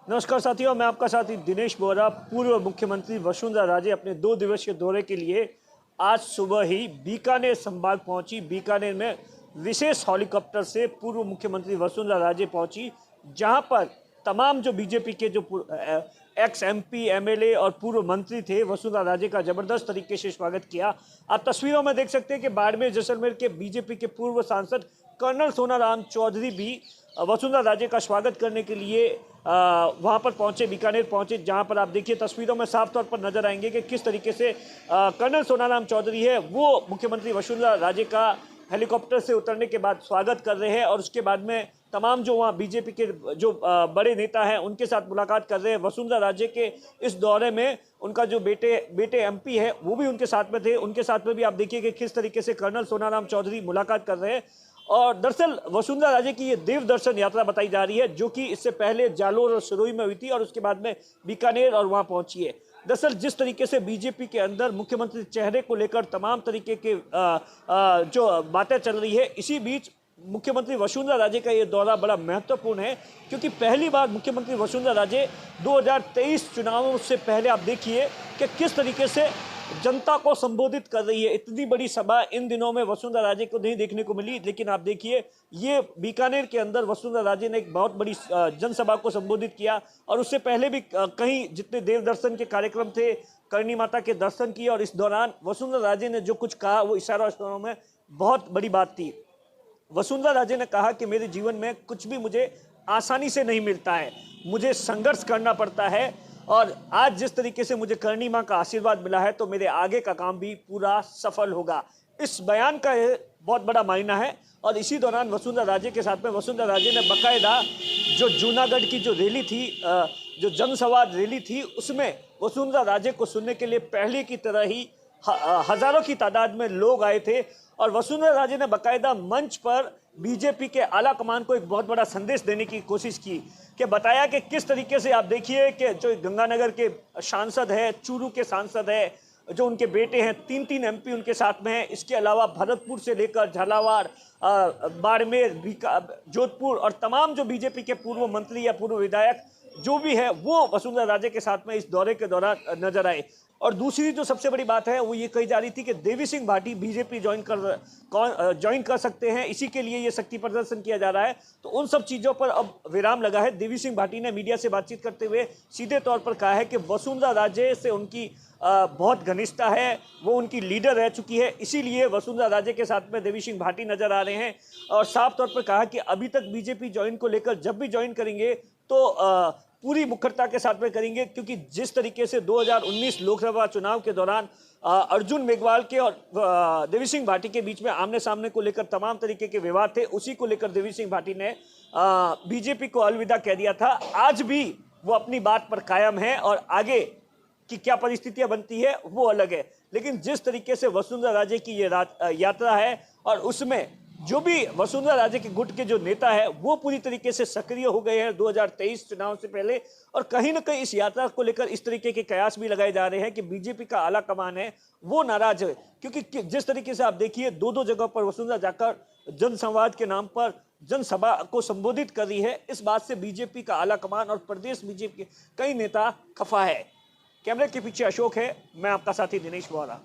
नमस्कार साथियों, मैं आपका साथी दिनेश बोरा। पूर्व मुख्यमंत्री वसुंधरा राजे अपने 2 दिवसीय दौरे के लिए आज सुबह ही बीकानेर संभाग पहुंची। बीकानेर में विशेष हेलीकॉप्टर से पूर्व मुख्यमंत्री वसुंधरा राजे पहुंची, जहां पर तमाम जो बीजेपी के जो एक्स एमपी, एमएलए और पूर्व मंत्री थे, वसुंधरा राजे का जबरदस्त तरीके से स्वागत किया। आप तस्वीरों में देख सकते हैं कि बाड़मेर जैसलमेर के बीजेपी के पूर्व सांसद कर्नल सोनाराम चौधरी भी वसुंधरा राजे का स्वागत करने के लिए वहां पर पहुंचे, बीकानेर पहुंचे, जहां पर आप देखिए तस्वीरों में साफ तौर पर नजर आएंगे कि किस तरीके से कर्नल सोनाराम चौधरी है वो मुख्यमंत्री वसुंधरा राजे का हेलीकॉप्टर से उतरने के बाद स्वागत कर रहे हैं और उसके बाद में तमाम जो वहाँ बीजेपी के जो बड़े नेता हैं उनके साथ मुलाकात कर रहे हैं। वसुंधरा राजे के इस दौरे में उनका जो बेटे एमपी है वो भी उनके साथ में थे। उनके साथ में भी आप देखिए कि किस तरीके से कर्नल सोनाराम चौधरी मुलाकात कर रहे हैं। और दरअसल वसुंधरा राजे की ये देव दर्शन यात्रा बताई जा रही है, जो कि इससे पहले जालोर और सिरोही में हुई थी और उसके बाद में बीकानेर और वहाँ पहुंची है। दरअसल जिस तरीके से बीजेपी के अंदर मुख्यमंत्री चेहरे को लेकर तमाम तरीके के जो बातें चल रही है, इसी बीच मुख्यमंत्री वसुंधरा राजे का ये दौरा बड़ा महत्वपूर्ण है, क्योंकि पहली बार मुख्यमंत्री वसुंधरा राजे 2023 चुनावों से पहले आप देखिए कि किस तरीके से जनता को संबोधित कर रही है। इतनी बड़ी सभा इन दिनों में वसुंधरा राजे को नहीं देखने को मिली, लेकिन आप देखिए ये बीकानेर के अंदर वसुंधरा राजे ने एक बहुत बड़ी जनसभा को संबोधित किया। और उससे पहले भी कहीं जितने देव दर्शन के कार्यक्रम थे, करणी माता के दर्शन किए, और इस दौरान वसुंधरा राजे ने जो कुछ कहा वो इशारों में बहुत बड़ी बात थी। वसुंधरा राजे ने कहा कि मेरे जीवन में कुछ भी मुझे आसानी से नहीं मिलता है, मुझे संघर्ष करना पड़ता है, और आज जिस तरीके से मुझे करणी मां का आशीर्वाद मिला है तो मेरे आगे का काम भी पूरा सफल होगा। इस बयान का बहुत बड़ा मायना है। और इसी दौरान वसुंधरा राजे के साथ में वसुंधरा राजे ने बाकायदा जो जूनागढ़ की जो रैली थी, जो जनसंवाद रैली थी, उसमें वसुंधरा राजे को सुनने के लिए पहले की तरह ही हजारों की तादाद में लोग आए थे। और वसुंधरा राजे ने बाकायदा मंच पर बीजेपी के आला कमान को एक बहुत बड़ा संदेश देने की कोशिश की, कि बताया कि किस तरीके से आप देखिए कि जो गंगानगर के सांसद है, चूरू के सांसद है, जो उनके बेटे हैं, 3 एमपी उनके साथ में हैं। इसके अलावा भरतपुर से लेकर झालावाड़, बाड़मेर, जोधपुर और तमाम जो बीजेपी के पूर्व मंत्री या पूर्व विधायक जो भी है वो वसुंधरा राजे के साथ में इस दौरे के दौरान नजर आए। और दूसरी जो सबसे बड़ी बात है वो ये कही जा रही थी कि देवी सिंह भाटी बीजेपी ज्वाइन कर सकते हैं, इसी के लिए ये शक्ति प्रदर्शन किया जा रहा है। तो उन सब चीज़ों पर अब विराम लगा है। देवी सिंह भाटी ने मीडिया से बातचीत करते हुए सीधे तौर पर कहा है कि वसुंधरा राजे से उनकी बहुत घनिष्ठता है, वो उनकी लीडर रह चुकी है, इसीलिए वसुंधरा राजे के साथ में देवी सिंह भाटी नजर आ रहे हैं। और साफ तौर पर कहा कि अभी तक बीजेपी ज्वाइन को लेकर जब भी ज्वाइन करेंगे तो पूरी मुखरता के साथ में करेंगे, क्योंकि जिस तरीके से 2019 लोकसभा चुनाव के दौरान अर्जुन मेघवाल के और देवी सिंह भाटी के बीच में आमने सामने को लेकर तमाम तरीके के विवाद थे, उसी को लेकर देवी सिंह भाटी ने बीजेपी को अलविदा कह दिया था। आज भी वो अपनी बात पर कायम है और आगे की क्या परिस्थितियां बनती है वो अलग है, लेकिन जिस तरीके से वसुंधरा राजे की ये यात्रा है और उसमें जो भी वसुंधरा राजे के गुट के जो नेता है वो पूरी तरीके से सक्रिय हो गए हैं 2023 चुनाव से पहले, और कहीं ना कहीं इस यात्रा को लेकर इस तरीके के कयास भी लगाए जा रहे हैं कि बीजेपी का आला कमान है वो नाराज है, क्योंकि जिस तरीके से आप देखिए 2 जगह पर वसुंधरा जाकर जनसंवाद के नाम पर जनसभा को संबोधित कर रही है। इस बात से बीजेपी का आला कमान और प्रदेश बीजेपी के कई नेता खफा है। कैमरे के पीछे अशोक है, मैं आपका साथी दिनेश बोरा।